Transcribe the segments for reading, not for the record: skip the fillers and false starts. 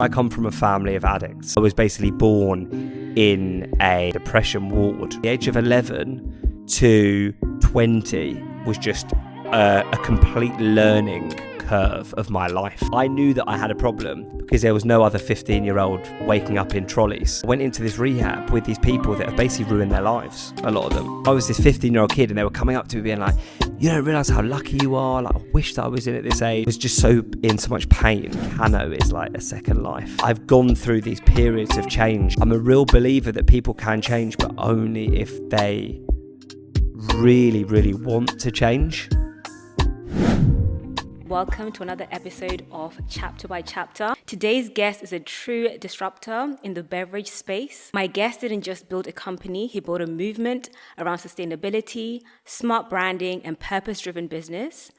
I come from a family of addicts. I was basically born in a depression ward. The age of 11 to 20 was just a complete learning curve of my life. I knew that I had a problem because there was no other 15-year-old waking up in trolleys. I went into this rehab with these people that have basically ruined their lives, a lot of them. I was this 15-year-old kid and they were coming up to me being like, you don't realise how lucky you are, like I wish that I was in at this age. I was just so in so much pain. Cano is like a second life. I've gone through these periods of change. I'm a real believer that people can change, but only if they really, really want to change. Welcome to another episode of Chapter by Chapter. Today's guest is a true disruptor in the beverage space. My guest didn't just build a company, he built a movement around sustainability, smart branding, and purpose-driven business.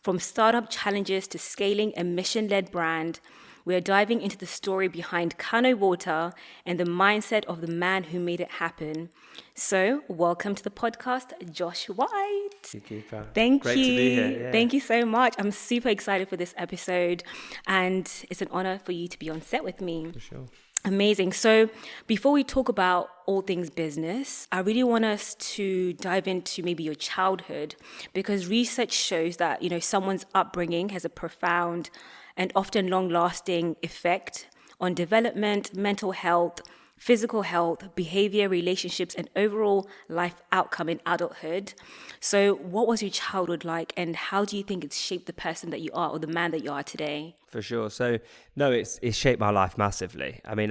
From startup challenges to scaling a mission-led brand, we are diving into the story behind Cano Water and the mindset of the man who made it happen. So, welcome to the podcast, Josh White. Thank you, Kupa. Thank Great you. to be here. Yeah. Thank you so much. I'm super excited for this episode, and it's an honor for you to be on set with me. For sure. Amazing. So before we talk about all things business, I really want us to dive into maybe your childhood, because research shows that, someone's upbringing has a profound and often long-lasting effect on development, mental health, physical health, behavior, relationships, and overall life outcome in adulthood. So what was your childhood like, and how do you think it's shaped the person that you are, or the man that you are today? For sure. So, no, it's shaped my life massively. I mean,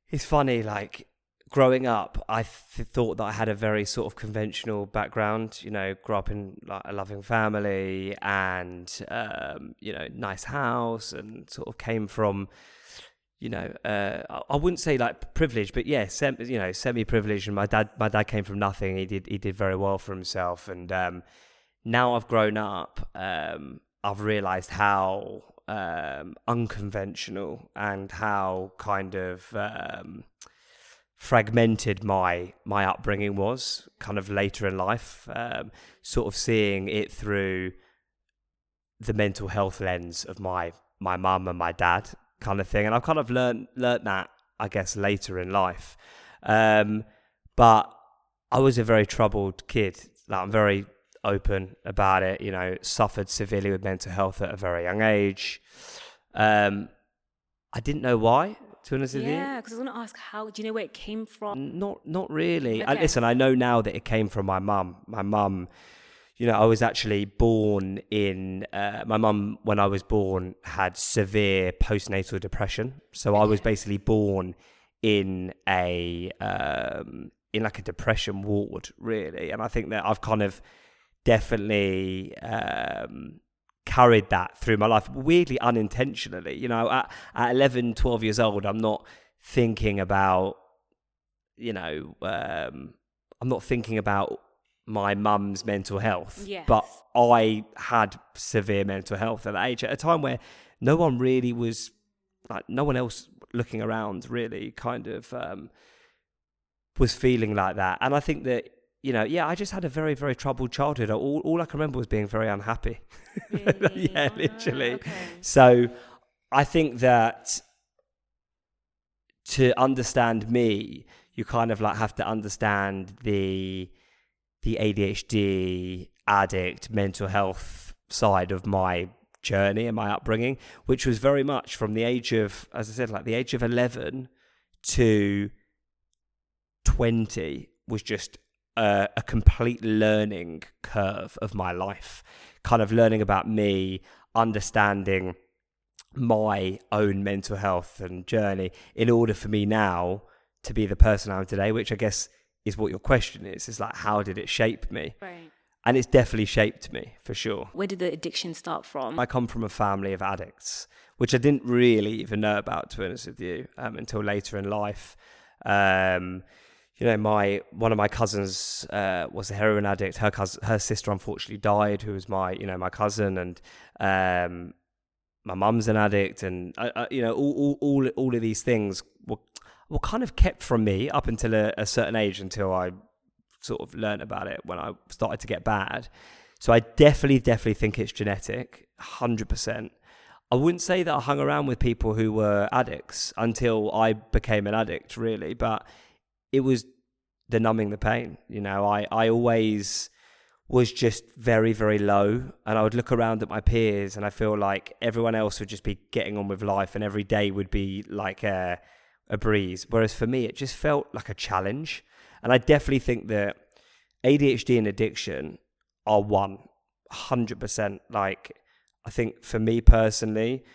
it's funny, like, growing up, I thought that I had a very sort of conventional background, grew up in like a loving family and, nice house, and sort of came from, I wouldn't say like privileged, but yeah, semi-privileged. And my dad came from nothing. He did very well for himself. And now I've grown up, I've realised how unconventional and how kind of fragmented my upbringing was, kind of later in life, sort of seeing it through the mental health lens of my mum and my dad, kind of thing. And I've kind of learnt that, I guess, later in life. But I was a very troubled kid. Like, I'm very open about it, suffered severely with mental health at a very young age. I didn't know why, to be honest with you. Yeah, because I was going to ask, how do you know where it came from? Not really. Okay. Listen, I know now that it came from my mum. My mum, I was actually born in, my mum, when I was born, had severe postnatal depression. So I was basically born in in like a depression ward, really. And I think that I've kind of definitely carried that through my life, weirdly unintentionally. At 11, 12 years old, I'm not thinking about, I'm not thinking about my mum's mental health. Yes. But I had severe mental health at that age, at a time where no one really was, like, no one else looking around really kind of was feeling like that. And I think that, I just had a very, very troubled childhood. All I can remember was being very unhappy. Really? Yeah, literally. Okay. So I think that to understand me, you kind of like have to understand the ADHD, addict, mental health side of my journey and my upbringing, which was very much from the age of, as I said, like the age of 11 to 20 was just a complete learning curve of my life, kind of learning about me, understanding my own mental health and journey in order for me now to be the person I am today, which I guess is what your question is. It's like, how did it shape me? Right. And it's definitely shaped me, for sure. Where did the addiction start from? I come from a family of addicts, which I didn't really even know about, to be honest with you, until later in life. One of my cousins was a heroin addict. Her sister unfortunately died, who was my cousin, and my mum's an addict, and all of these things were kind of kept from me up until a certain age, until I sort of learned about it when I started to get bad. So I definitely think it's genetic, 100%. I wouldn't say that I hung around with people who were addicts until I became an addict, really. But it was the numbing the pain. I always was just very, very low, and I would look around at my peers and I feel like everyone else would just be getting on with life and every day would be like a breeze. Whereas for me, it just felt like a challenge. And I definitely think that ADHD and addiction are 100%. Like, I think for me personally,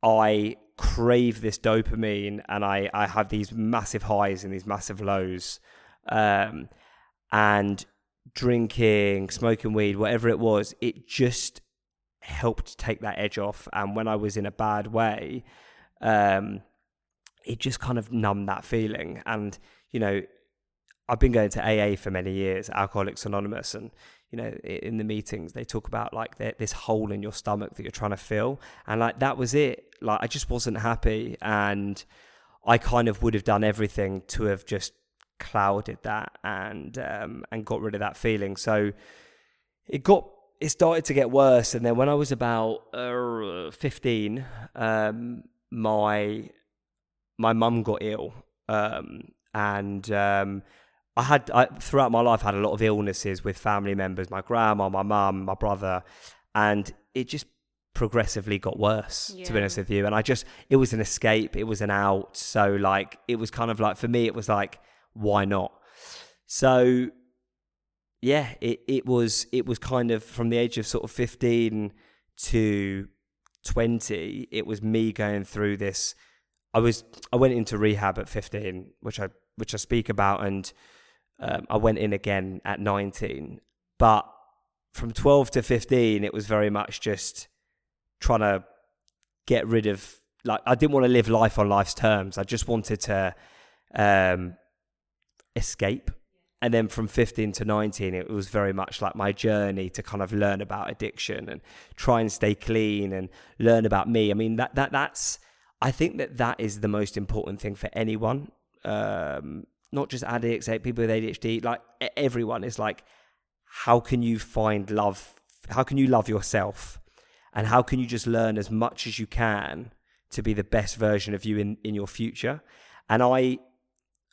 I crave this dopamine and I have these massive highs and these massive lows. And drinking, smoking weed, whatever it was, it just helped take that edge off. And when I was in a bad way, it just kind of numbed that feeling. And, I've been going to AA for many years, Alcoholics Anonymous, and, in the meetings, they talk about like this hole in your stomach that you're trying to fill. And like, that was it. Like, I just wasn't happy. And I kind of would have done everything to have just clouded that and got rid of that feeling. So it started to get worse. And then when I was about 15, my mum got ill. I throughout my life had a lot of illnesses with family members, my grandma, my mum, my brother, and it just progressively got worse, to be honest with you. And it was an escape, it was an out. So like, it was kind of like, for me, it was like, why not? So yeah, it was kind of from the age of sort of 15 to 20, it was me going through this. I went into rehab at 15, which I speak about, and I went in again at 19. But from 12 to 15, it was very much just trying to get rid of, like, I didn't want to live life on life's terms. I just wanted to escape. And then from 15 to 19, it was very much like my journey to kind of learn about addiction and try and stay clean and learn about me. I mean, that's I think that is the most important thing for anyone. Not just addicts, people with ADHD, like everyone is like, how can you find love? How can you love yourself? And how can you just learn as much as you can to be the best version of you in your future? And I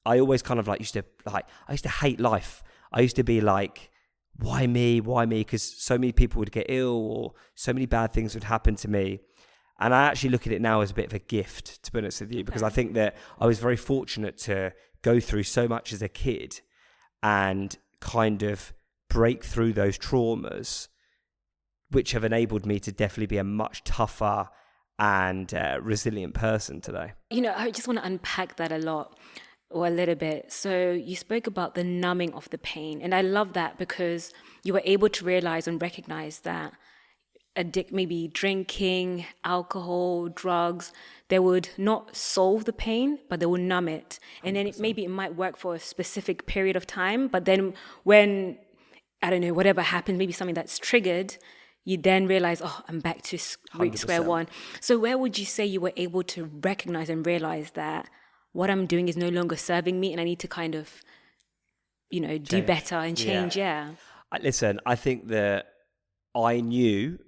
always kind of I used to hate life. I used to be like, why me? Because so many people would get ill or so many bad things would happen to me. And I actually look at it now as a bit of a gift, to be honest with you, because I think that I was very fortunate to go through so much as a kid and kind of break through those traumas, which have enabled me to definitely be a much tougher and resilient person today. I just want to unpack that a little bit. So you spoke about the numbing of the pain, and I love that because you were able to realize and recognize that maybe drinking, alcohol, drugs, they would not solve the pain, but they will numb it. And then maybe it might work for a specific period of time, but then when, I don't know, whatever happened, maybe something that's triggered, you then realize, I'm back to square one. So where would you say you were able to recognize and realize that what I'm doing is no longer serving me and I need to kind of, do better and change? Yeah. Listen, I think that I knew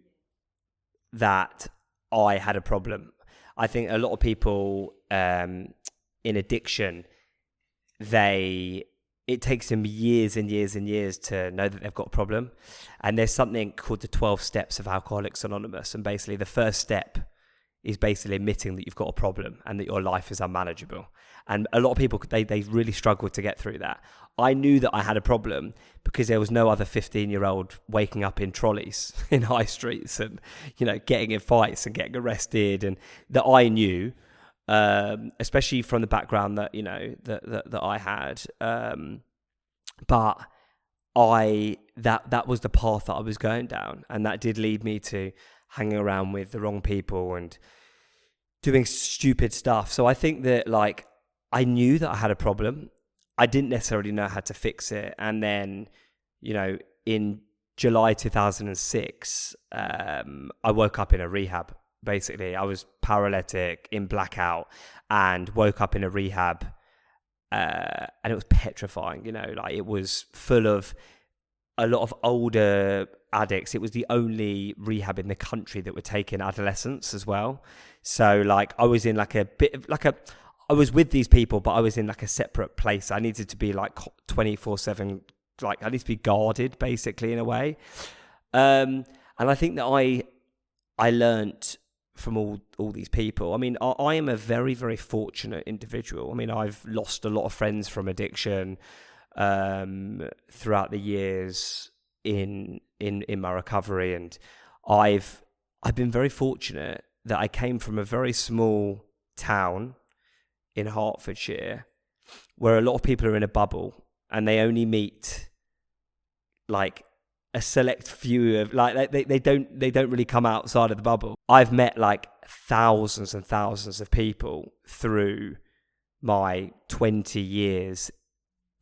that I had a problem. I think a lot of people in addiction, it takes them years and years and years to know that they've got a problem. And there's something called the 12 steps of Alcoholics Anonymous. And basically the first step is basically admitting that you've got a problem and that your life is unmanageable. And a lot of people, they really struggle to get through that. I knew that I had a problem because there was no other 15-year-old waking up in trolleys in high streets and, getting in fights and getting arrested, and that I knew, especially from the background that, that I had. But that was the path that I was going down. And that did lead me to hanging around with the wrong people and doing stupid stuff. So I think that, I knew that I had a problem. I didn't necessarily know how to fix it. And then, in July 2006, I woke up in a rehab. Basically, I was paralytic, in blackout, and woke up in a rehab. And it was petrifying, it was full of a lot of older addicts. It was the only rehab in the country that would take in adolescents as well. So like I was in like a bit of like I was with these people, but I was in like a separate place. I needed to be like 24/7, like I need to be guarded basically in a way. And I think that I learnt from all these people. I mean, I am a very, very fortunate individual. I mean, I've lost a lot of friends from addiction throughout the years in my recovery, and I've been very fortunate that I came from a very small town in Hertfordshire where a lot of people are in a bubble and they only meet like a select few of like they don't really come outside of the bubble. I've met like thousands and thousands of people through my 20 years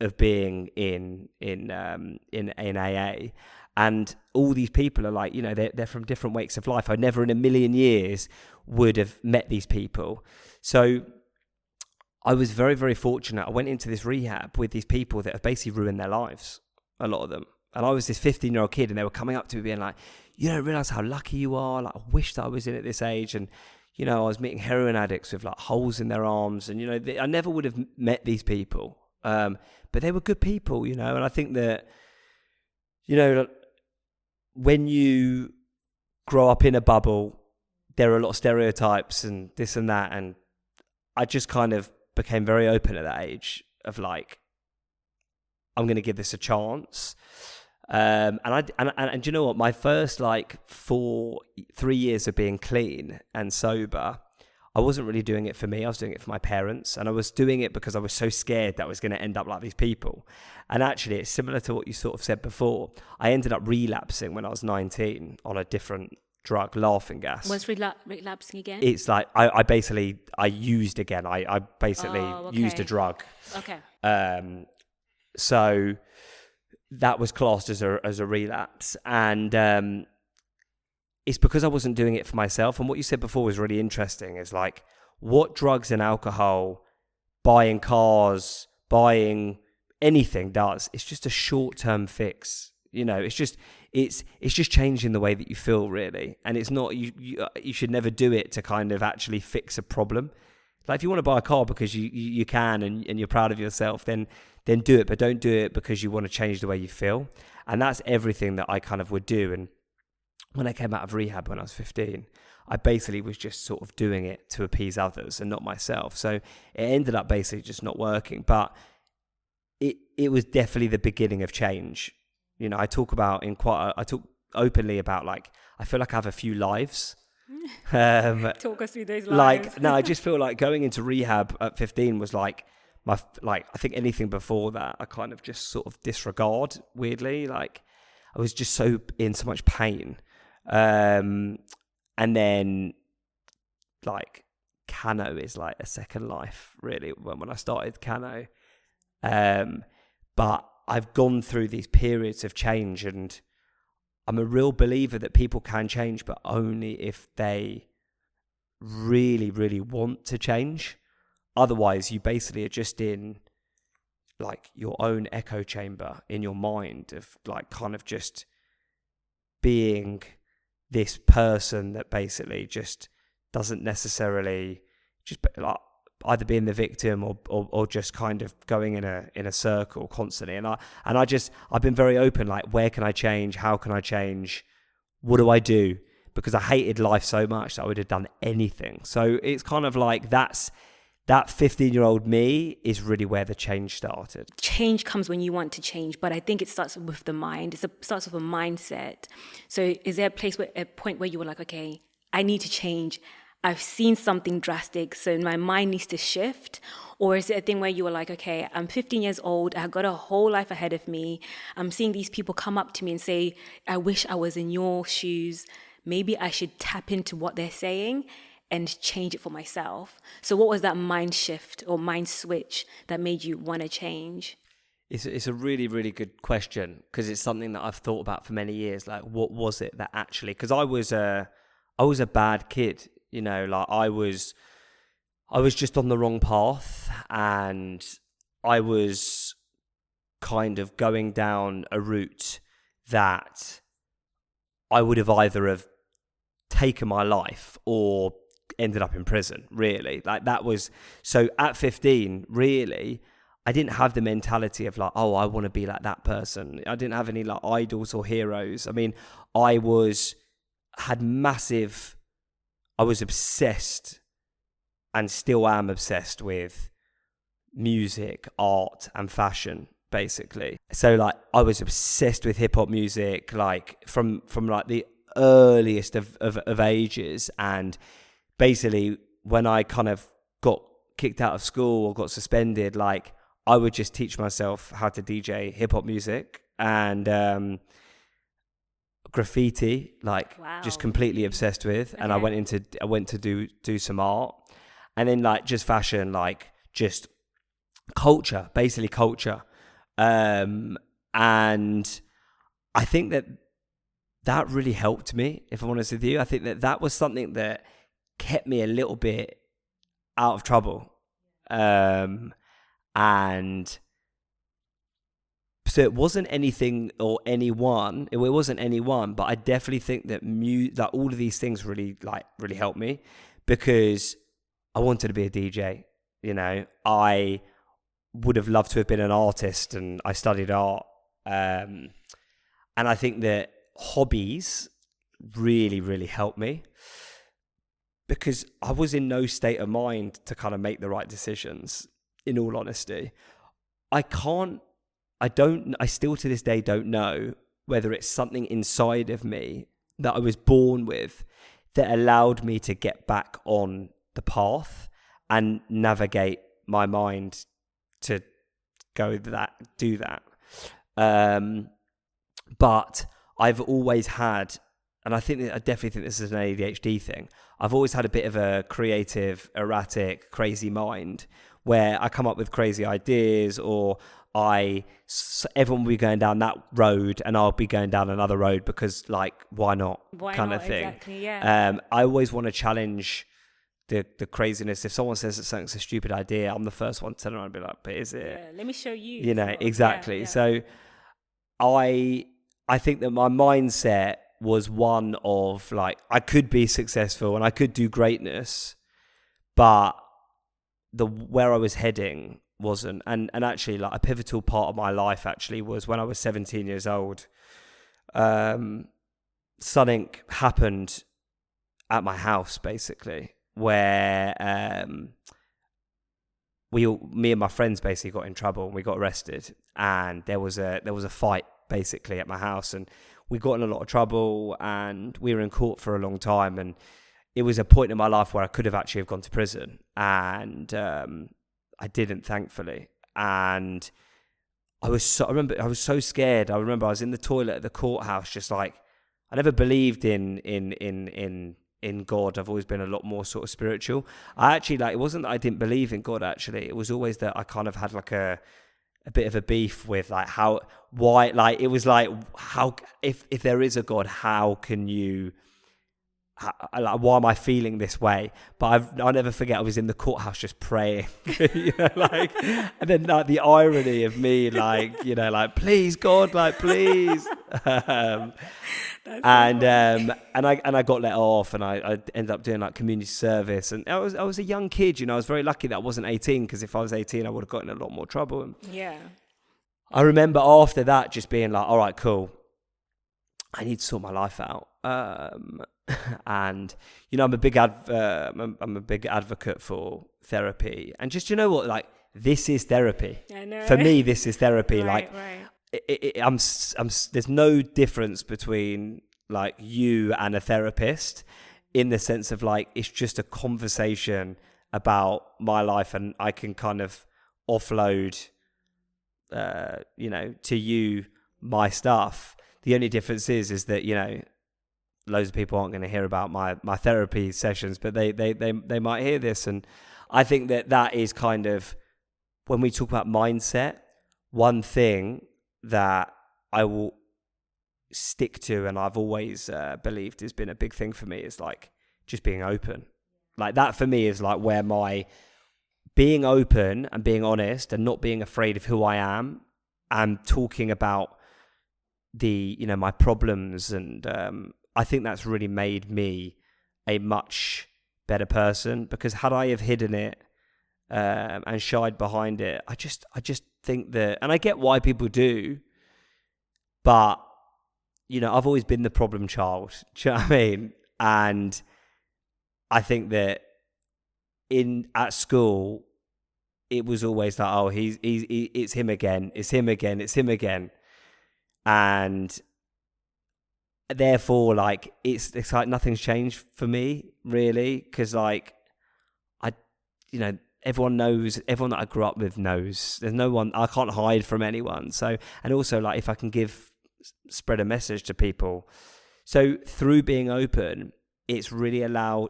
of being in AA, and all these people are like, you know, they're from different wakes of life. I never in a million years would have met these people. So I was very, very fortunate. I went into this rehab with these people that have basically ruined their lives, a lot of them. And I was this 15-year-old kid, and they were coming up to me being like, you don't realise how lucky you are. Like, I wish that I was in at this age. And, you know, I was meeting heroin addicts with like holes in their arms. And, you know, I never would have met these people. But they were good people, you know. And I think that, you know, when you grow up in a bubble, there are a lot of stereotypes and this and that. And I just kind of became very open at that age of like, I'm going to give this a chance. And do you know what? My first like 3 years of being clean and sober, I wasn't really doing it for me. I was doing it for my parents, and I was doing it because I was so scared that I was going to end up like these people. And actually, it's similar to what you sort of said before. I ended up relapsing when I was 19 on a different drug, laughing gas. What's relapsing again? It's like I used again. I basically used a drug. Okay. So that was classed as a relapse, and it's because I wasn't doing it for myself. And what you said before was really interesting, is like what drugs and alcohol, buying cars, buying anything does. It's just a short-term fix. You know, it's just changing the way that you feel, really. And it's not, you should never do it to kind of actually fix a problem. Like if you want to buy a car because you can and you're proud of yourself, then do it, but don't do it because you want to change the way you feel. And that's everything that I kind of would do. And when I came out of rehab when I was 15, I basically was just sort of doing it to appease others and not myself. So it ended up basically just not working. But it was definitely the beginning of change. You know, I talk openly about like, I feel like I have a few lives. Talk us through those lives. Like, no, I just feel like going into rehab at 15 was like, I think anything before that, I kind of just sort of disregard, weirdly. Like, I was just so in so much pain. And then, like, Cano is like a second life, really, when I started Cano. But I've gone through these periods of change, and I'm a real believer that people can change, but only if they really, really want to change. Otherwise, you basically are just in like your own echo chamber in your mind of like kind of just being this person that basically just doesn't necessarily just like either being the victim or just kind of going in a circle constantly. And I've been very open, like, where can I change? How can I change? What do I do? Because I hated life so much that I would have done anything. So it's kind of like that 15-year-old me is really where the change started. Change comes when you want to change, but I think it starts with the mind. It starts with a mindset. So is there a point where you were like, okay, I need to change. I've seen something drastic, so my mind needs to shift? Or is it a thing where you were like, okay, I'm 15 years old, I've got a whole life ahead of me. I'm seeing these people come up to me and say, I wish I was in your shoes. Maybe I should tap into what they're saying and change it for myself. So what was that mind shift or mind switch that made you want to change? It's a really, really good question, because it's something that I've thought about for many years. Like, what was it that actually, because I was a bad kid, you know, like I was just on the wrong path, and I was kind of going down a route that I would have either have taken my life or ended up in prison, really. Like that was, so at 15, really, I didn't have the mentality of like, oh, I want to be like that person. I didn't have any like idols or heroes. I mean, I was obsessed and still am obsessed with music, art and fashion, basically. So like I was obsessed with hip hop music, like from like the earliest of ages. And basically when I kind of got kicked out of school or got suspended, like I would just teach myself how to DJ hip hop music and graffiti, like Wow. just completely obsessed with. And I went to do some art, and then like just fashion, like just culture, basically culture. And I think that really helped me, if I'm honest with you. I think that was something that kept me a little bit out of trouble. And so it wasn't anything or anyone. It wasn't anyone, but I definitely think that that all of these things really helped me, because I wanted to be a DJ. You know, I would have loved to have been an artist, and I studied art. And I think that hobbies really, really helped me, because I was in no state of mind to kind of make the right decisions, in all honesty. I still to this day don't know whether it's something inside of me that I was born with that allowed me to get back on the path and navigate my mind to do that. But I've always had, and I definitely think this is an ADHD thing, I've always had a bit of a creative, erratic, crazy mind where I come up with crazy ideas, or everyone will be going down that road and I'll be going down another road because, like, why not? Kind of thing. Exactly, yeah. I always want to challenge the craziness. If someone says that something's a stupid idea, I'm the first one to turn around and be like, but is it? Yeah, let me show you. You know, exactly. Yeah. So I think that my mindset was one of like, I could be successful and I could do greatness, but where I was heading wasn't. And actually, like, a pivotal part of my life actually was when I was 17 years old. Something happened at my house, basically, where me and my friends basically got in trouble and we got arrested, and there was a fight basically at my house, and we got in a lot of trouble and we were in court for a long time, and it was a point in my life where I could have actually have gone to prison, and I didn't, thankfully. And I remember I was so scared. I remember I was in the toilet at the courthouse, just like, I never believed in God. I've always been a lot more sort of spiritual. I actually, like, it wasn't that I didn't believe in God, actually. It was always that I kind of had like a bit of a beef with like why, like, it was like, how, if there is a God, how can you, like, why am I feeling this way? But I'll never forget, I was in the courthouse just praying, you know, like, and then like the irony of me, like, you know, like, please God, like, please. And I got let off, and I ended up doing like community service, and I was a young kid, you know. I was very lucky that I wasn't 18, because if I was 18 I would have gotten in a lot more trouble. And yeah, I remember after that just being like, all right, cool, I need to sort my life out. And you know, I'm a big advocate for therapy, and just, you know what, like, this is therapy. I know. For me, this is therapy. Right, like, right. there's no difference between like you and a therapist, in the sense of like, it's just a conversation about my life, and I can kind of offload, you know, to you my stuff. The only difference is that, you know, loads of people aren't going to hear about my therapy sessions, but they might hear this. And I think that is kind of, when we talk about mindset, one thing that I will stick to, and I've always believed has been a big thing for me, is like just being open. Like, that for me is like where my being open and being honest and not being afraid of who I am, and talking about the, you know, my problems and I think that's really made me a much better person, because had I have hidden it and shied behind it, I just think that, and I get why people do, but I've always been the problem child. Do you know what I mean? And I think that at school, it was always like, oh, it's him again, it's him again, it's him again, and therefore, like, it's like nothing's changed for me, really, because like everyone knows, everyone that I grew up with knows. There's no one, I can't hide from anyone. So, and also, like, if I can spread a message to people, so through being open, it's really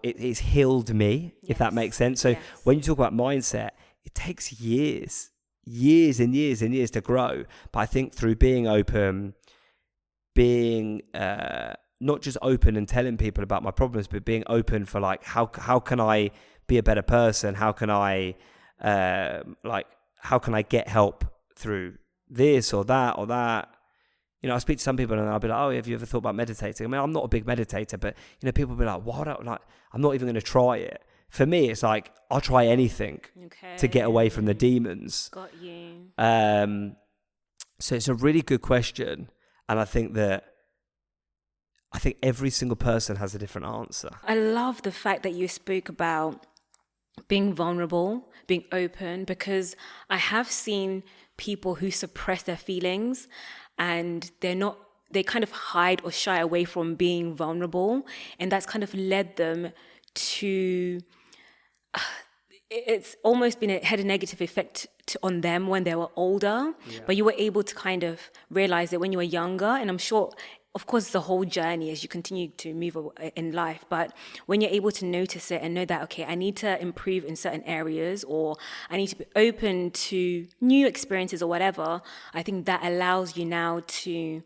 it's healed me, yes, if that makes sense. So yes, when you talk about mindset, it takes years and years and years to grow. But I think through being open, being not just open and telling people about my problems, but being open for like, how can I be a better person? How can I how can I get help through this or that or that? I speak to some people and I'll be like, oh, have you ever thought about meditating? I mean, I'm not a big meditator, but people will be like, what? Like, I'm not even going to try it. For me, it's like, I'll try anything to get away from the demons. Got you. So it's a really good question. And I think every single person has a different answer. I love the fact that you spoke about being vulnerable, being open, because I have seen people who suppress their feelings and they kind of hide or shy away from being vulnerable. And that's kind of led them to, it's almost had a negative effect on them when they were older. Yeah. But you were able to kind of realize it when you were younger. And I'm sure, of course, it's a whole journey as you continue to move in life. But when you're able to notice it and know that, okay, I need to improve in certain areas, or I need to be open to new experiences or whatever, I think that allows you now to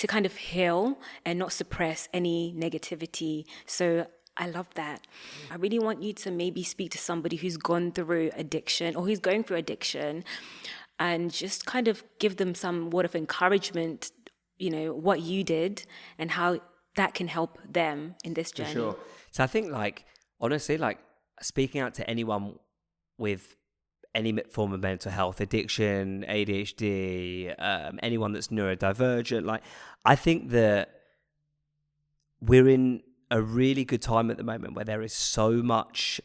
kind of heal and not suppress any negativity. So I love that. I really want you to maybe speak to somebody who's gone through addiction or who's going through addiction, and just kind of give them some word of encouragement, what you did and how that can help them in this journey. For sure. So I think, like, honestly, like, speaking out to anyone with any form of mental health, addiction, ADHD, anyone that's neurodivergent, like, I think that we're in a really good time at the moment where there is so much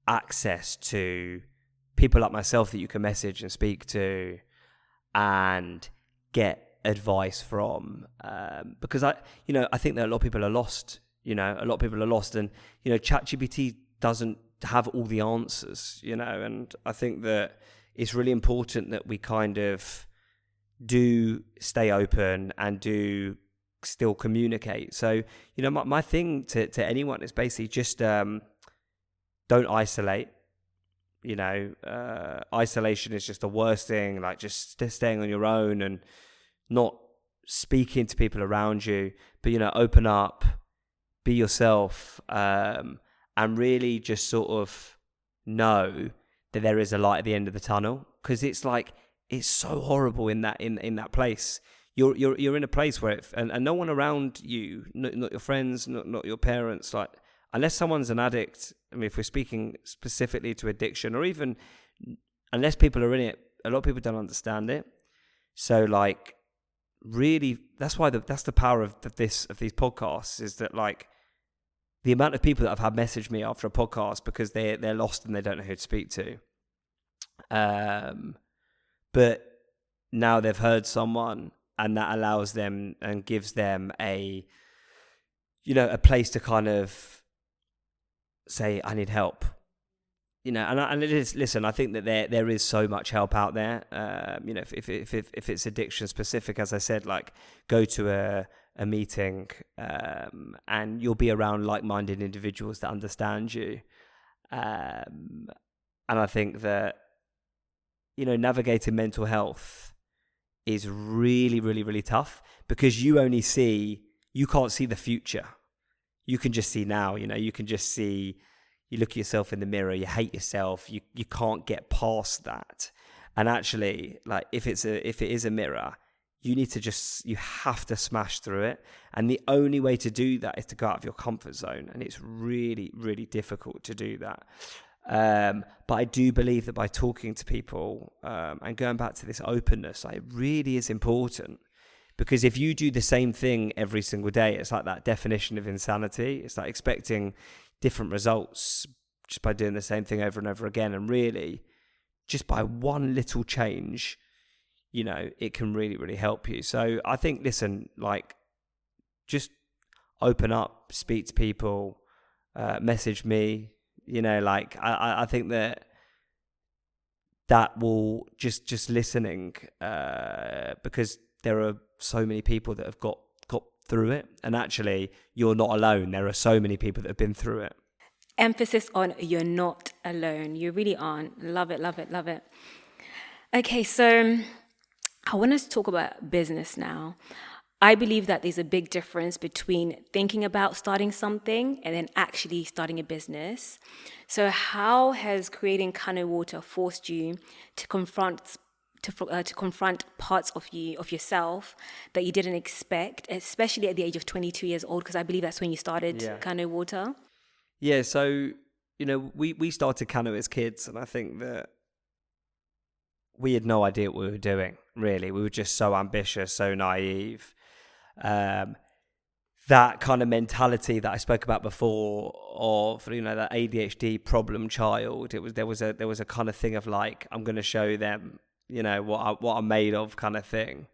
access to people like myself that you can message and speak to and get advice from, because I think that a lot of people are lost. A lot of people are lost, and ChatGPT doesn't have all the answers. And I think that it's really important that we kind of do stay open and do still communicate. So my thing to anyone is basically just don't isolate. Isolation is just the worst thing. Like, just staying on your own and not speaking to people around you, but open up, be yourself, and really just sort of know that there is a light at the end of the tunnel. Because it's like, it's so horrible in that place. You're in a place where and no one around you, not your friends, not your parents, like, unless someone's an addict. I mean, if we're speaking specifically to addiction, or even unless people are in it, a lot of people don't understand it. So, like, really, that's the power of these podcasts, is that, like, the amount of people that have had messaged me after a podcast because they're lost and they don't know who to speak to. But now they've heard someone, and that allows them and gives them a place to kind of say, I need help. And it is, listen, I think that there is so much help out there. If it's addiction specific, as I said, like, go to a meeting, and you'll be around like-minded individuals that understand you. And I think that, navigating mental health is really, really, really tough, because you can't see the future. You can just see now. You can just see. You look at yourself in the mirror, you hate yourself, you can't get past that. And actually, like, if it is a mirror, you have to smash through it. And the only way to do that is to go out of your comfort zone. And it's really, really difficult to do that. But I do believe that by talking to people and going back to this openness, it really is important. Because if you do the same thing every single day, it's like that definition of insanity. It's like expecting different results just by doing the same thing over and over again. And really, just by one little change, it can really, really help you. So I think, listen, like, just open up, speak to people, message me, I think that will just listening, because there are so many people that have got through it. And actually, you're not alone. There are so many people that have been through it. Emphasis on you're not alone. You really aren't. Love it, love it, love it. Okay, so I want us to talk about business now. I believe that there's a big difference between thinking about starting something and then actually starting a business. So how has creating Cano Water forced you to confront parts of yourself that you didn't expect, especially at the age of 22 years old? Because I believe that's when you started Cano Water. Yeah, so we started Cano as kids, and I think that we had no idea what we were doing. Really, we were just so ambitious, so naive. That kind of mentality that I spoke about before of that ADHD problem child. There was a kind of thing of like, I'm going to show them what I'm made of, kind of thing.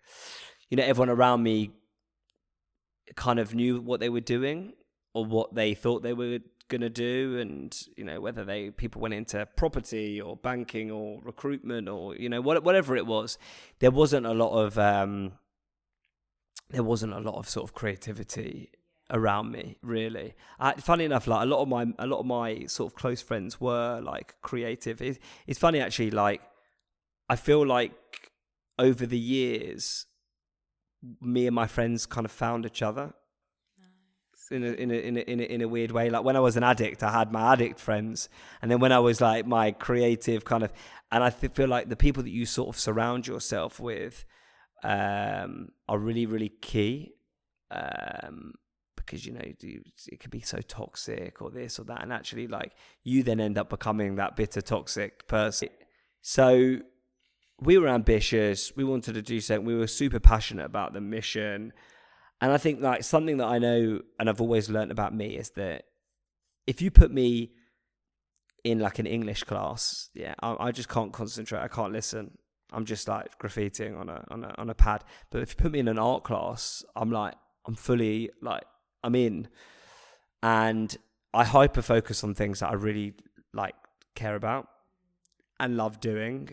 Everyone around me kind of knew what they were doing or what they thought they were going to do, and whether people went into property or banking or recruitment or whatever it was. There wasn't a lot of sort of creativity around me, really. Funny enough, like a lot of my sort of close friends were like creative. It's funny actually, like I feel like over the years, me and my friends kind of found each other. In a weird way. Like when I was an addict, I had my addict friends, and then when I was like my creative kind of, and I feel like the people that you sort of surround yourself with are really, really key, because it can be so toxic or this or that, and actually like you then end up becoming that bitter, toxic person. So we were ambitious, we wanted to do something, we were super passionate about the mission. And I think like something that I know and I've always learned about me is that if you put me in like an English class, I just can't concentrate. I can't listen. I'm just like graffitiing on a pad. But if you put me in an art class, I'm fully like, I'm in. And I hyper focus on things that I really like, care about and love doing.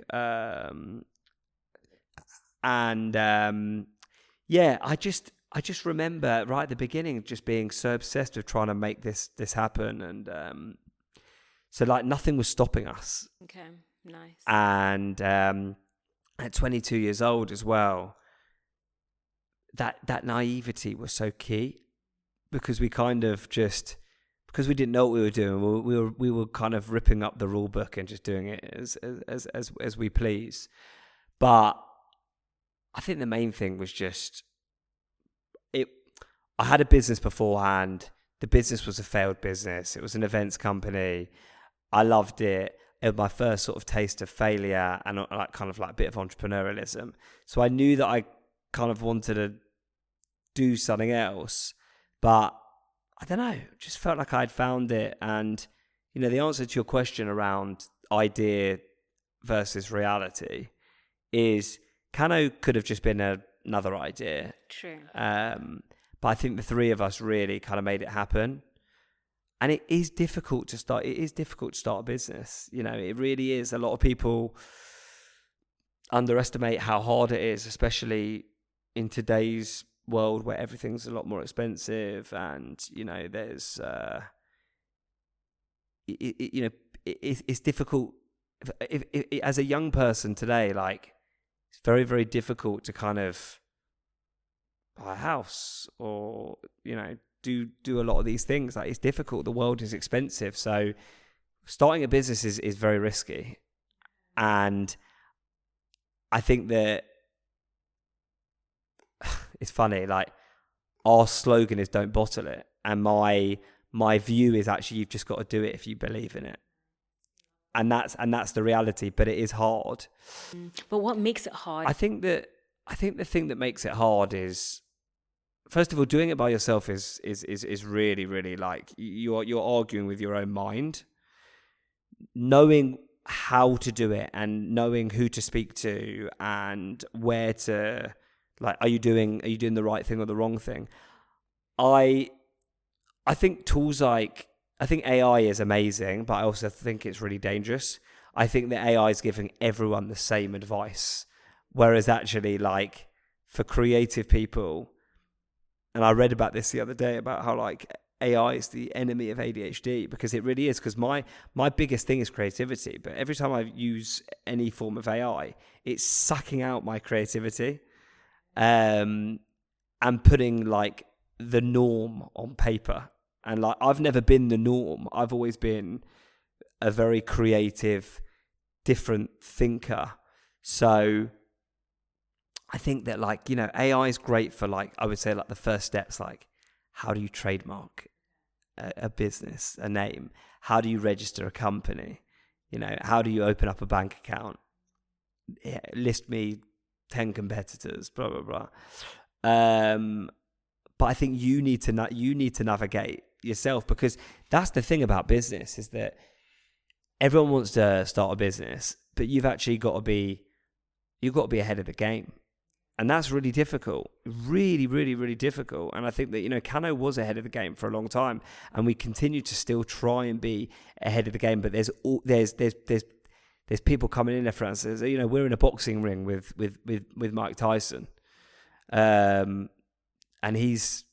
I just remember right at the beginning just being so obsessed with trying to make this happen, and so like nothing was stopping us. Okay, nice. And at 22 years old as well, that naivety was so key, because we kind of just, because we didn't know what we were doing, we were kind of ripping up the rule book and just doing it as we please. But I think the main thing was just I had a business beforehand. The business was a failed business. It was an events company. I loved it. It was my first sort of taste of failure and like kind of like a bit of entrepreneurialism. So I knew that I kind of wanted to do something else, but I don't know, just felt like I'd found it. And, the answer to your question around idea versus reality is Cano could have just been another idea. True. But I think the three of us really kind of made it happen. And it is difficult to start. It is difficult to start a business. It really is. A lot of people underestimate how hard it is, especially in today's world where everything's a lot more expensive. And, there's, it's difficult. If as a young person today, like, it's very, very difficult to kind of buy a house or do a lot of these things. Like, it's difficult. The world is expensive, so starting a business is very risky. And I think that it's funny, like our slogan is don't bottle it. And my view is actually you've just got to do it if you believe in it. And that's the reality, but it is hard. But what makes it hard? I think the thing that makes it hard is, first of all, doing it by yourself is really, really like you're arguing with your own mind. Knowing how to do it and knowing who to speak to and where to, like, are you doing the right thing or the wrong thing? I think tools like, I think AI is amazing, but I also think it's really dangerous. I think that AI is giving everyone the same advice, whereas actually, like, for creative people, and I read about this the other day about how, like, AI is the enemy of ADHD, because it really is. Because my biggest thing is creativity, but every time I use any form of AI, it's sucking out my creativity, and putting like the norm on paper. And like, I've never been the norm. I've always been a very creative, different thinker. So I think that, like, you know, AI is great for, like, I would say, like, the first steps, like, how do you trademark a business, a name? How do you register a company? You know, how do you open up a bank account? Yeah, list me 10 competitors, blah, blah, blah. But I think you need to navigate yourself, because that's the thing about business, is that everyone wants to start a business, but you've actually got to be ahead of the game. And that's really difficult, really, really, really difficult. And I think that, you know, Cano was ahead of the game for a long time, and we continue to still try and be ahead of the game. But there's people coming in there for us. You know, we're in a boxing ring with Mike Tyson, and he's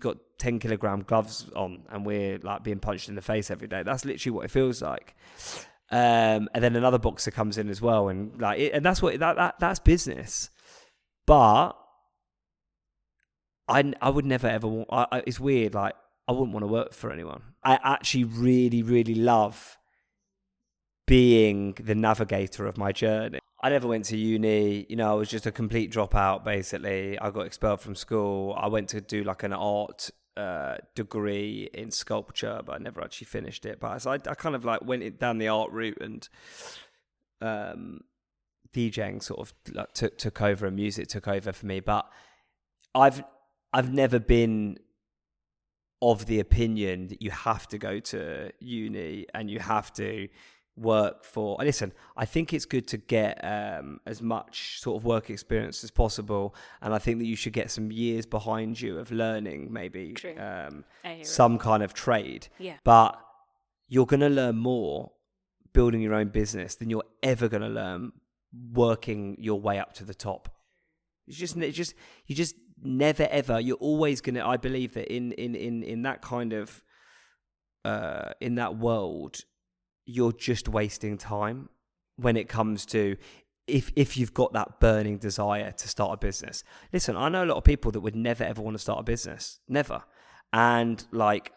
got 10 kilogram gloves on, and we're like being punched in the face every day. That's literally what it feels like. And then another boxer comes in as well, and and that's that's business. But I would never ever want. It's weird. Like, I wouldn't want to work for anyone. I actually really, really love being the navigator of my journey. I never went to uni. You know, I was just a complete dropout. Basically, I got expelled from school. I went to do like an art degree in sculpture, but I never actually finished it. But so I kind of like went down the art route, and DJing sort of like took over, and music took over for me. But I've never been of the opinion that you have to go to uni and you have to work for. Listen, I think it's good to get as much sort of work experience as possible, and I think that you should get some years behind you of learning maybe some kind of trade. Yeah. But you're going to learn more building your own business than you're ever going to learn working your way up to the top. You just never ever. You're always going to. I believe that in that kind of in that world, you're just wasting time when it comes to if you've got that burning desire to start a business. Listen, I know a lot of people that would never ever want to start a business, never, and like,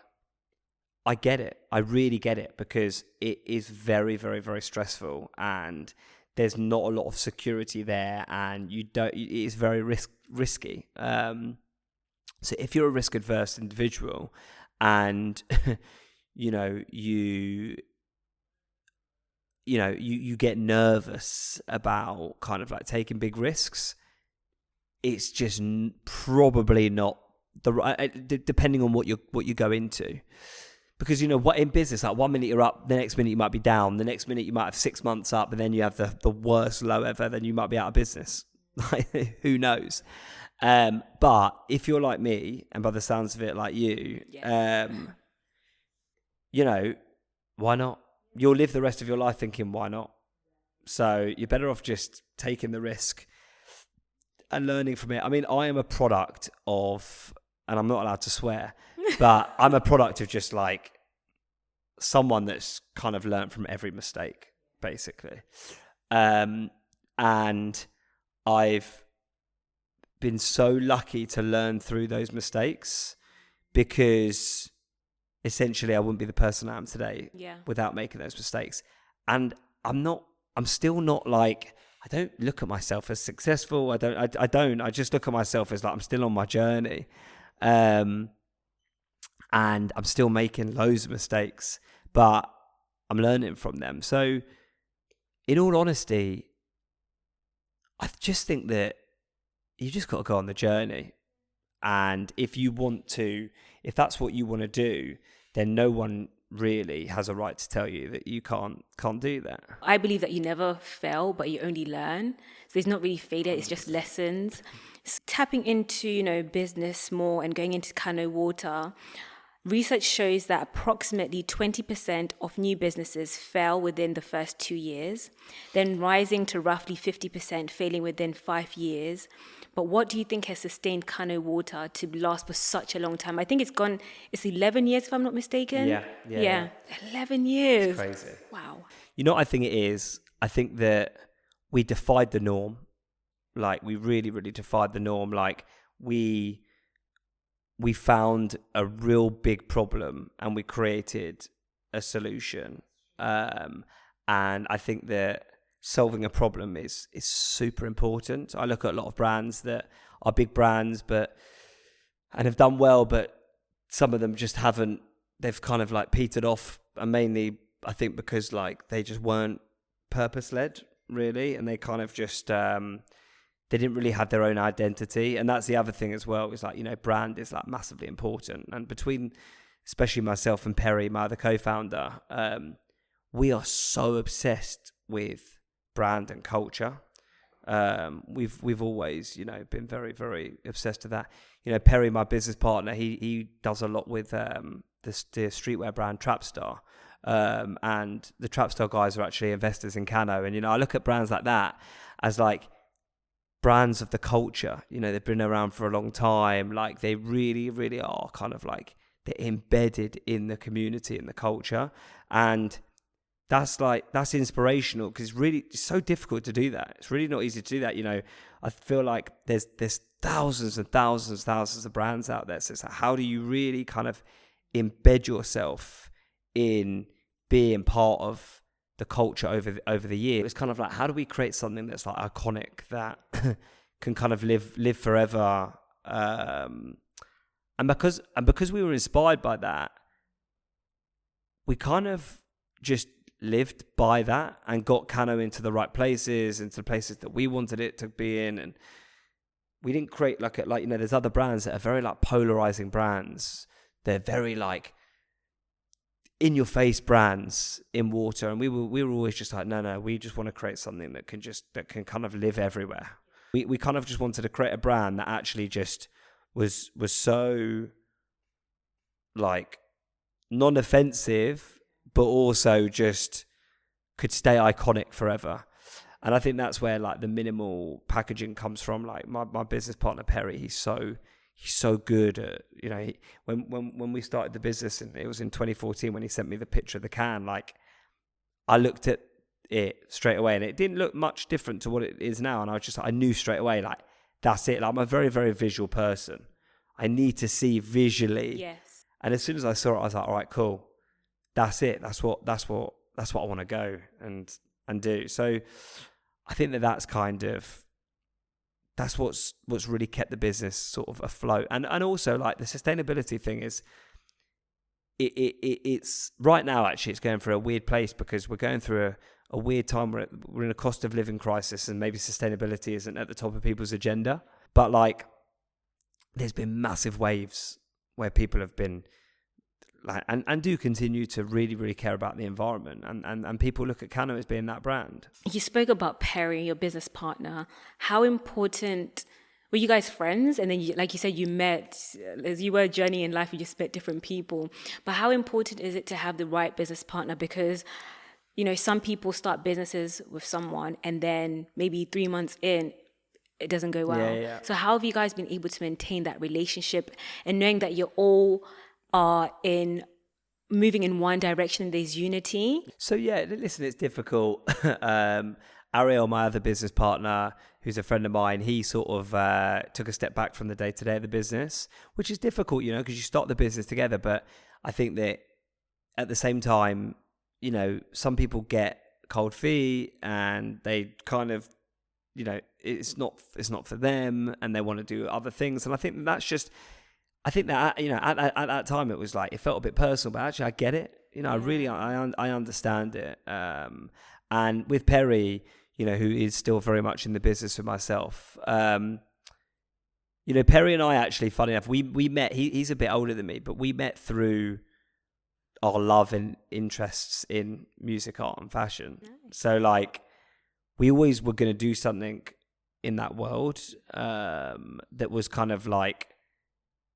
I get it. I really get it, because it is very, very, very stressful, and there's not a lot of security there, and it's very risky. So if you're a risk adverse individual, and you get nervous about kind of like taking big risks, it's just probably not the right, depending on what you go into. Because, you know, what in business, like 1 minute you're up, the next minute you might be down, the next minute you might have 6 months up, and then you have the worst low ever, then you might be out of business. Who knows? But if you're like me, and by the sounds of it, like you, yes. You know, why not? You'll live the rest of your life thinking, why not? So you're better off just taking the risk and learning from it. I mean, I am a product of, and I'm not allowed to swear, but I'm a product of just like someone that's kind of learned from every mistake, basically. And I've been so lucky to learn through those mistakes, because essentially I wouldn't be the person I am today without making those mistakes. And I'm still not like I don't look at myself as successful. I don't. I just look at myself as like I'm still on my journey, and I'm still making loads of mistakes, but I'm learning from them. So, in all honesty, I just think that you just got to go on the journey, and if that's what you want to do, then no one really has a right to tell you that you can't do that. I believe that you never fail, but you only learn. So there's not really failure, it's just lessons. Tapping into, business more and going into Cano Water, research shows that approximately 20% of new businesses fail within the first 2 years, then rising to roughly 50% failing within 5 years. But what do you think has sustained Cano Water to last for such a long time? I think it's 11 years, if I'm not mistaken. Yeah. 11 years. It's crazy. Wow. You know what I think it is? I think that we defied the norm. Like, we really, really defied the norm. Like, we found a real big problem and we created a solution. And I think that solving a problem is super important. I look at a lot of brands that are big brands and have done well, but some of them just haven't. They've kind of like petered off, and mainly I think because like they just weren't purpose led really, and they kind of just they didn't really have their own identity. And that's the other thing as well, is like, brand is like massively important. And between especially myself and Perry, my other co-founder, we are so obsessed with brand and culture. We've always, been very, very obsessed with that. Perry, my business partner, he does a lot with the streetwear brand Chpter. And the Chpter guys are actually investors in Cano. And, I look at brands like that as like brands of the culture. They've been around for a long time. Like, they really, really are kind of like, they're embedded in the community and the culture. And that's inspirational, because it's so difficult to do that. It's really not easy to do that. I feel like there's thousands and thousands of brands out there. So it's like, how do you really kind of embed yourself in being part of the culture over the years? It's kind of like, how do we create something that's like iconic, that can kind of live forever? And because we were inspired by that, we kind of just lived by that and got Cano into the right places, into the places that we wanted it to be in. And we didn't create there's other brands that are very like polarizing brands. They're very like in your face brands in water. And we were always just like, no, we just want to create something that can kind of live everywhere. We kind of just wanted to create a brand that actually just was so like non-offensive, but also just could stay iconic forever. And I think that's where like the minimal packaging comes from. Like my business partner Perry, he's so good at, when we started the business, and it was in 2014 when he sent me the picture of the can, like I looked at it straight away and it didn't look much different to what it is now. And I knew straight away, like, that's it. Like, I'm a very, very visual person. I need to see visually. Yes. And as soon as I saw it, I was like, all right, cool. That's it. That's what I want to go and do. So I think that's what's really kept the business sort of afloat. And also like the sustainability thing is, it's right now, actually, it's going through a weird place, because we're going through a weird time. We're in a cost of living crisis, and maybe sustainability isn't at the top of people's agenda. But like, there's been massive waves where people have been like, and do continue to really, really care about the environment, and people look at Cano as being that brand. You spoke about Perry, your business partner. How important were you guys friends? And then, like you said, you met as you were a journey in life. You just met different people. But how important is it to have the right business partner? Because some people start businesses with someone, and then maybe 3 months in, it doesn't go well. Yeah. So how have you guys been able to maintain that relationship, and knowing that you're all are moving in one direction, there's unity? So yeah, listen, it's difficult. Ariel, my other business partner, who's a friend of mine, he sort of took a step back from the day-to-day of the business, which is difficult, because you start the business together. But I think that at the same time, some people get cold feet and they kind of it's not for them, and they want to do other things. And I think that's just, I think that, at that time it was like, it felt a bit personal, but actually I get it. I understand it. And with Perry, who is still very much in the business with myself, Perry and I actually, funny enough, we met, he's a bit older than me, but we met through our love and interests in music, art and fashion. Nice. So like, we always were going to do something in that world that was kind of like,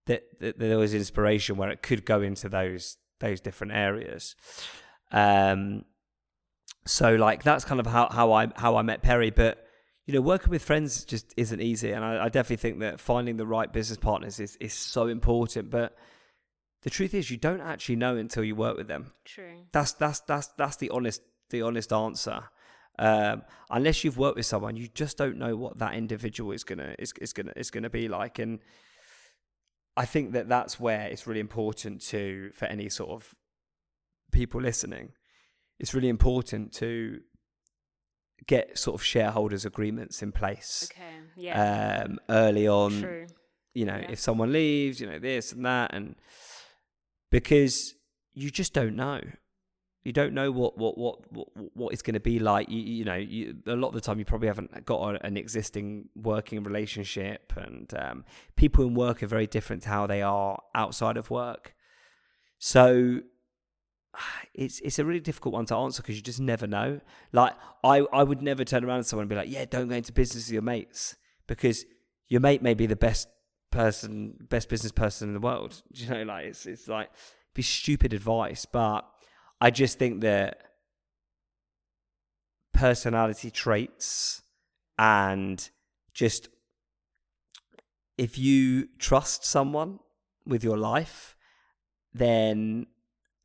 that there was inspiration where it could go into those different areas. So like, that's kind of how I met Perry. But working with friends just isn't easy, and I definitely think that finding the right business partners is so important. But the truth is, you don't actually know until you work with them. True. That's the honest answer. Unless you've worked with someone, you just don't know what that individual is gonna be like. And I think that that's where it's really important for any sort of people listening. It's really important to get sort of shareholders agreements in place. Okay. Yeah. Early on. True. If someone leaves, this and that, and because you just don't know. You don't know what it's going to be like. A lot of the time you probably haven't got an existing working relationship, and people in work are very different to how they are outside of work. So it's a really difficult one to answer, because you just never know. Like I would never turn around to someone and be like, yeah, don't go into business with your mates, because your mate may be the best business person in the world. It's like, be stupid advice. But I just think that personality traits, and just, if you trust someone with your life, then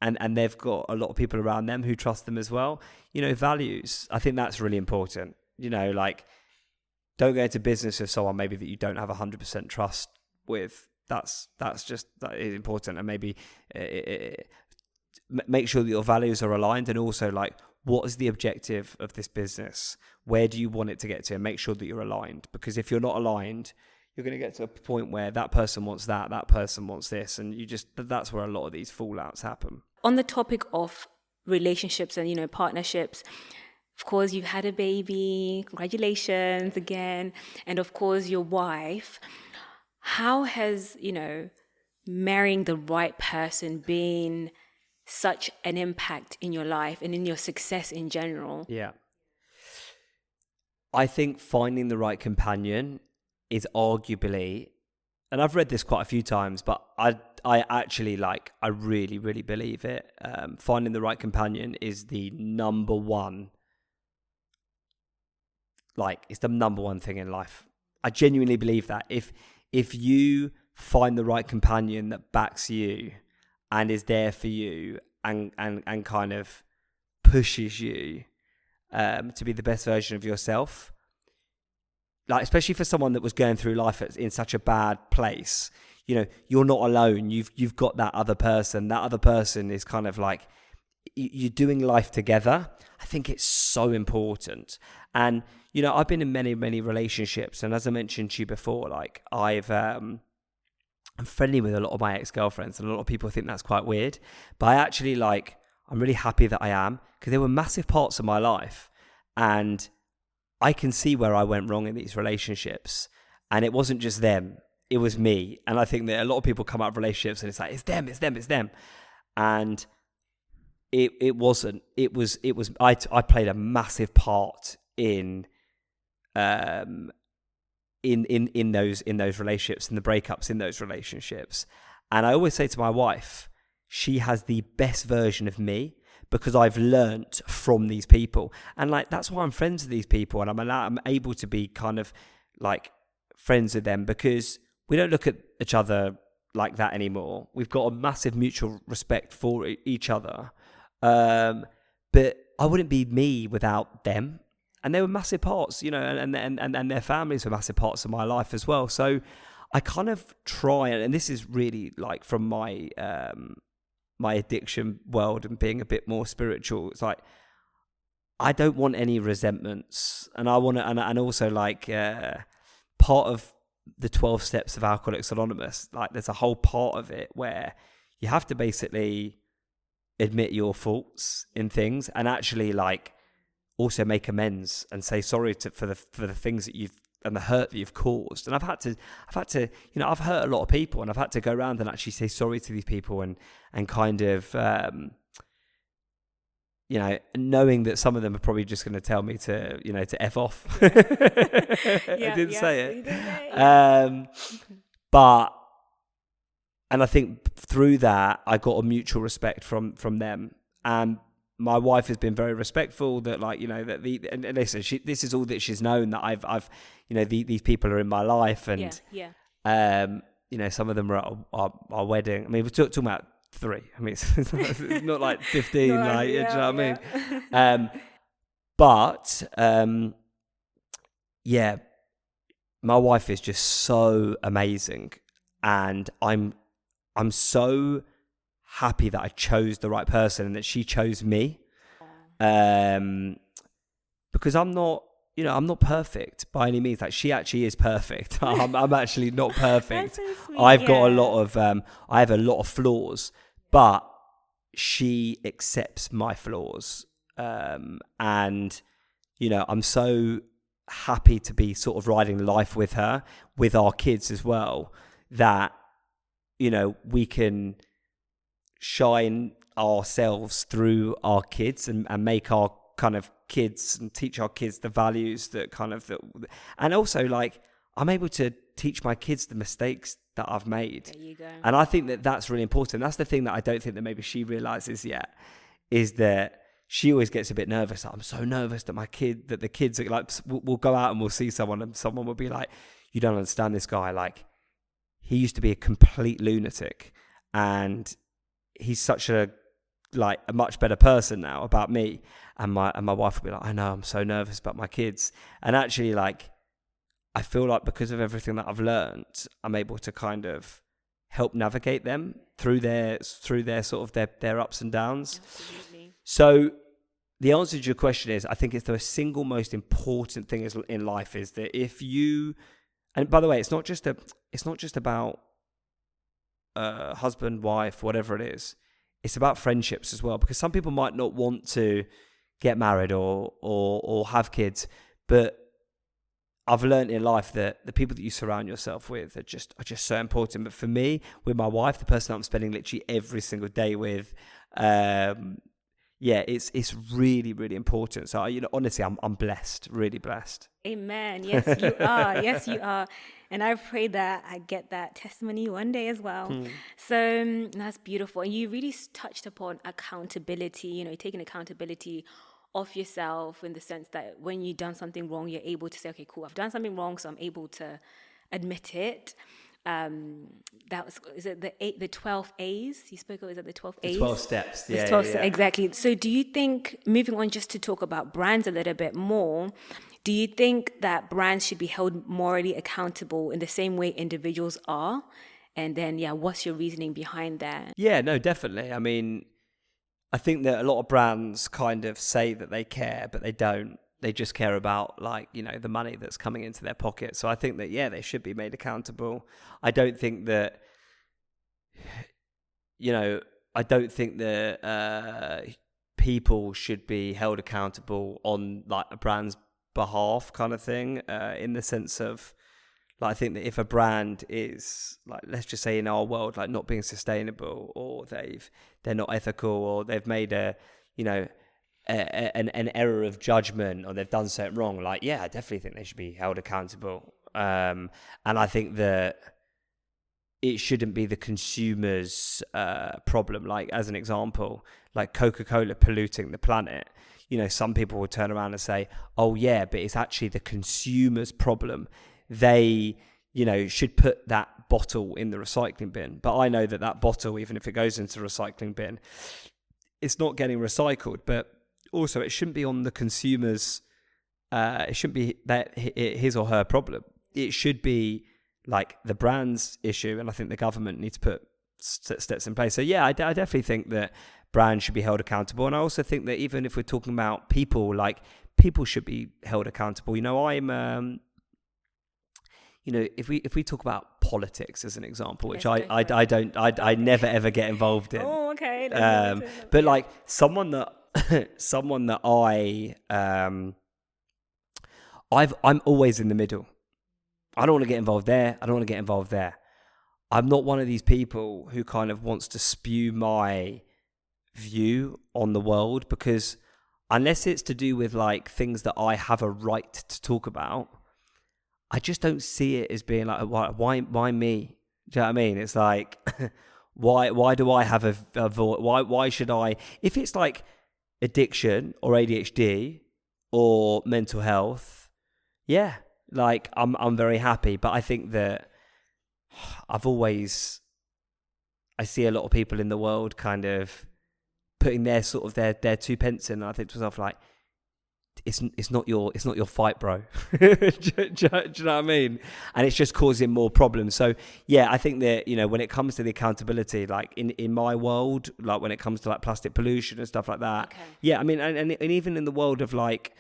and they've got a lot of people around them who trust them as well, values, I think that's really important. Like, don't go into business with someone maybe that you don't have 100% trust with. That is important. And maybe make sure that your values are aligned, and also like, what is the objective of this business? Where do you want it to get to? And make sure that you're aligned, because if you're not aligned, you're going to get to a point where that person wants that person wants this, and that's where a lot of these fallouts happen. On the topic of relationships and partnerships, of course you've had a baby, congratulations again, and of course your wife. How has marrying the right person been such an impact in your life and in your success in general? Yeah. I think finding the right companion is arguably, and I've read this quite a few times, but I actually I really, really believe it. Finding the right companion is the number one, it's the number one thing in life. I genuinely believe that. If you find the right companion that backs you and is there for you and kind of pushes you to be the best version of yourself, especially for someone that was going through life in such a bad place, you're not alone. You've got that other person. That other person is kind of like, you're doing life together. I think it's so important. And I've been in many, many relationships, and as I mentioned to you before, I'm friendly with a lot of my ex-girlfriends, and a lot of people think that's quite weird, but I actually I'm really happy that I am, because there were massive parts of my life, and I can see where I went wrong in these relationships, and it wasn't just them, it was me. And I think that a lot of people come out of relationships and it's like, it's them, and it wasn't. It was I played a massive part in those relationships, and the breakups in those relationships. And I always say to my wife, she has the best version of me, because I've learnt from these people. And that's why I'm friends with these people, and I'm able to be kind of friends with them, because we don't look at each other like that anymore. We've got a massive mutual respect for each other. But I wouldn't be me without them. And they were massive parts, and their families were massive parts of my life as well. So I kind of try, and this is really from my my addiction world and being a bit more spiritual. It's I don't want any resentments, and I want to, and also like part of the 12 steps of Alcoholics Anonymous, like there's a whole part of it where you have to basically admit your faults in things and actually like also make amends and say sorry for the things that you've and the hurt that you've caused. And I've had to, I've hurt a lot of people, and I've had to go around and actually say sorry to these people and kind of, knowing that some of them are probably just going to tell me to, to F off. I didn't say it. But, and I think through that, I got a mutual respect from them. And my wife has been very respectful that, like, and listen, this is all that she's known, that I've these people are in my life, and some of them are at our wedding. I mean, we're talking about 3. I mean, it's not like 15, do you know what I mean? But my wife is just so amazing, and I'm so happy that I chose the right person and that she chose me, because I'm not perfect by any means. Like, she actually is perfect. I'm actually not perfect. So sweet, I've got a lot of I have a lot of flaws, but she accepts my flaws, and I'm so happy to be sort of riding life with her, with our kids as well, that we can shine ourselves through our kids and make our kind of kids and teach our kids the values and also, like, I'm able to teach my kids the mistakes that I've made. There you go. And I think that that's really important. That's the thing that I don't think that maybe she realizes yet, is that she always gets a bit nervous. I'm so nervous that the kids are like, we'll go out and we'll see someone, and someone will be like, you don't understand this guy. Like, he used to be a complete lunatic, and he's such a much better person now about me. And my wife will be like, I know, I'm so nervous about my kids. And actually, like, I feel like because of everything that I've learned, I'm able to kind of help navigate them through their sort of their ups and downs. Absolutely. So the answer to your question is, I think it's the single most important thing in life is that if you, and by the way, it's not just about husband, wife, whatever it is. It's about friendships as well, because some people might not want to get married or have kids, but I've learned in life that the people that you surround yourself with are just so important. But for me, with my wife, the person I'm spending literally every single day with, it's really, really important. So, honestly, I'm blessed, really blessed. Amen. Yes, you are. Yes, you are. And I pray that I get that testimony one day as well. So that's beautiful. And you really touched upon accountability, taking accountability of yourself, in the sense that when you've done something wrong, you're able to say, okay, cool, I've done something wrong, so I'm able to admit it. Is it the 12 A's you spoke of? Is it the 12 A's? The 12 steps. Yeah, 12 yeah. Exactly. So do you think, moving on just to talk about brands a little bit more, do you think that brands should be held morally accountable in the same way individuals are? And then, what's your reasoning behind that? Yeah, no, definitely. I mean, I think that a lot of brands kind of say that they care, but they don't. They just care about, like, the money that's coming into their pocket. So I think that, they should be made accountable. I don't think that, people should be held accountable on, like, a brand's behalf kind of thing, in the sense of, like, I think that if a brand is, like, let's just say in our world, like, not being sustainable, or they're not ethical, or they've made an error of judgment, or they've done something wrong, like, I definitely think they should be held accountable. And I think that it shouldn't be the consumer's problem. Like, as an example, like Coca-Cola polluting the planet. Some people will turn around and say, oh yeah, but it's actually the consumer's problem. They, should put that bottle in the recycling bin. But I know that bottle, even if it goes into the recycling bin, it's not getting recycled. But also, it shouldn't be on the consumer's, it shouldn't be that his or her problem. It should be, like, the brand's issue. And I think the government needs to put steps in place. So I definitely think that brands should be held accountable. And I also think that even if we're talking about people, like people should be held accountable. I'm if we talk about politics as an example, which I never ever get involved in. Oh, okay. But like someone that I'm always in the middle. I don't want to get involved there. I don't want to get involved there. I'm not one of these people who kind of wants to spew my view on the world, because unless it's to do with like things that I have a right to talk about, I just don't see it as being like, why me? Do you know what I mean? It's like, why do I have a voice? Why should I? If it's like addiction or ADHD or mental health, yeah, like I'm very happy. But I think that I see a lot of people in the world kind of putting their sort of their 2 pence in, and I think to myself, like, it's not your fight, bro. do you know what I mean? And it's just causing more problems. So yeah, I think that, when it comes to the accountability, like in my world, like when it comes to like plastic pollution and stuff like that, okay. Yeah, I mean, and even in the world of like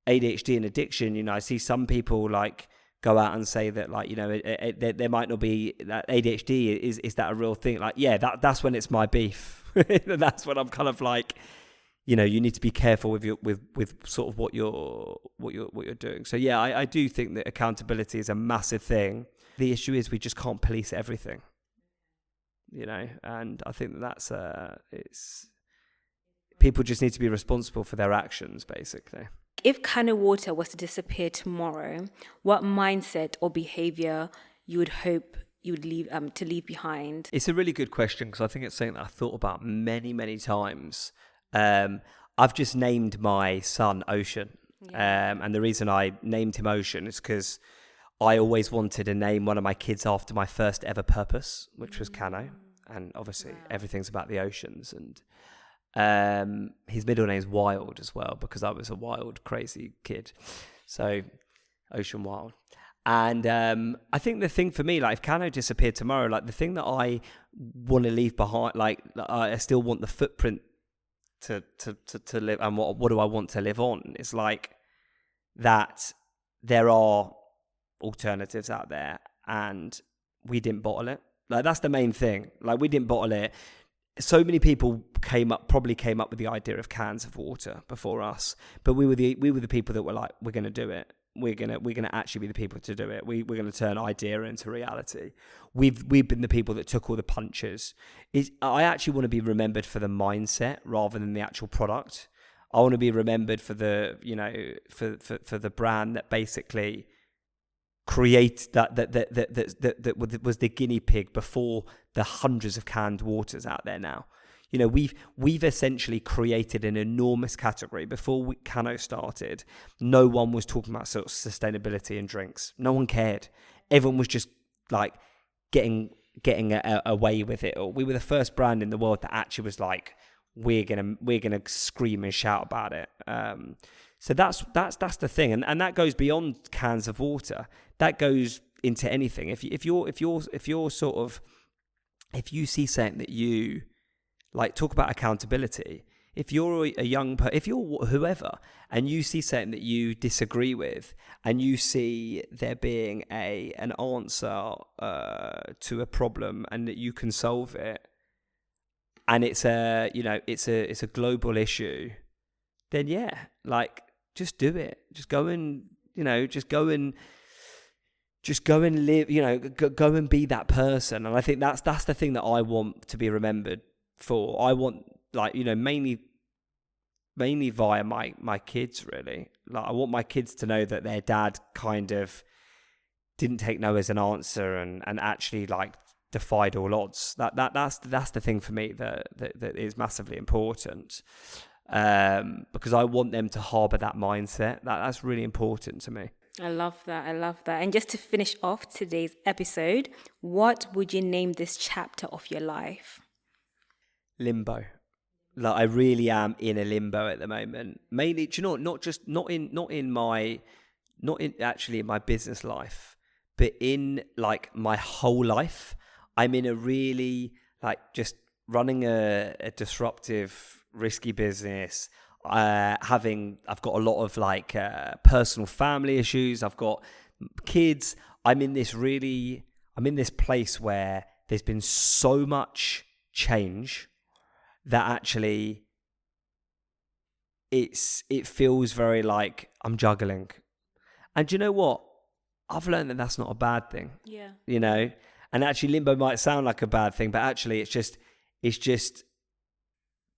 ADHD and addiction, I see some people like go out and say that, like, there might not be that ADHD is that a real thing? Like, yeah, that's when it's my beef. That's when I'm kind of like, you need to be careful with sort of what you're doing. So yeah, I do think that accountability is a massive thing. The issue is we just can't police everything, and I think that's it's people just need to be responsible for their actions, basically. If Cano Water was to disappear tomorrow, what mindset or behavior you would hope you would leave behind? It's a really good question, because I think it's something that I've thought about many, many times. I've just named my son Ocean. Yeah. And the reason I named him Ocean is because I always wanted to name one of my kids after my first ever purpose, which was Cano. And obviously everything's about the oceans. And his middle name is Wild as well, because I was a wild, crazy kid. So Ocean Wild. And I think the thing for me, like, if Cano disappeared tomorrow, like, the thing that I want to leave behind, like, I still want the footprint to live, and what do I want to live on? It's like that there are alternatives out there, and we didn't bottle it. Like, that's the main thing. Like, we didn't bottle it. So many people probably came up with the idea of cans of water before us, but we were the people that were like, we're going to do it. We're gonna actually be the people to do it. We're gonna turn idea into reality. We've been the people that took all the punches. I actually want to be remembered for the mindset rather than the actual product. I want to be remembered for the for the brand that basically create that was the guinea pig before the hundreds of canned waters out there now. We've essentially created an enormous category. Before Cano started, no one was talking about sort of sustainability in drinks. No one cared. Everyone was just like getting away with it. Or we were the first brand in the world that actually was like, we're gonna scream and shout about it. So that's the thing, and that goes beyond cans of water. That goes into anything. If you see something that you like, talk about accountability. If you're a young person, if you're whoever, and you see something that you disagree with, and you see there being an answer to a problem, and that you can solve it, and it's a global issue, then yeah, like, just do it. Just go and live. Go and be that person. And I think that's the thing that I want to be remembered for. I want, like, mainly via my kids, really. Like, I want my kids to know that their dad kind of didn't take no as an answer, and actually, like, defied all odds. That's the thing for me that is massively important, because I want them to harbour that mindset. That's really important to me. I love that. And just to finish off today's episode, what would you name this chapter of your life? Limbo. Like, I really am in a limbo at the moment. Mainly, do you know, not in my business life, but in, like, my whole life. I'm in a really, like, just running a disruptive, risky business, I've got a lot of like personal family issues. I've got kids. I'm in this place where there's been so much change that actually it feels very like I'm juggling. And do you know what? I've learned that that's not a bad thing. Yeah. You know? And actually limbo might sound like a bad thing, but actually it's just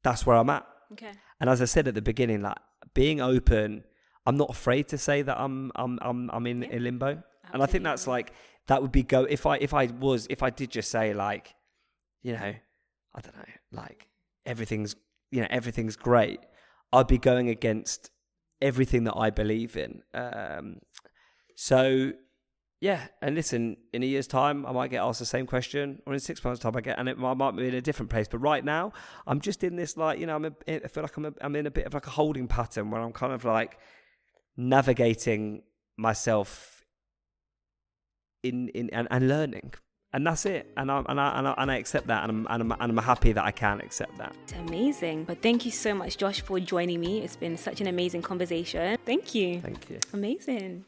that's where I'm at. Okay. And as I said at the beginning, like being open, I'm not afraid to say that I'm in a limbo. Absolutely. And I think that's like, that would be if I did just say like, you know, I don't know, like everything's great, I'd be going against everything that I believe in. So yeah, and listen, in a year's time, I might get asked the same question, or in 6 months' time, I might be in a different place. But right now, I'm just in this like, you know, I feel like I'm in a bit of like a holding pattern where I'm kind of like navigating myself in and learning, and that's it. And I accept that, and I'm happy that I can accept that. It's amazing. But thank you so much, Josh, for joining me. It's been such an amazing conversation. Thank you. Thank you. Amazing.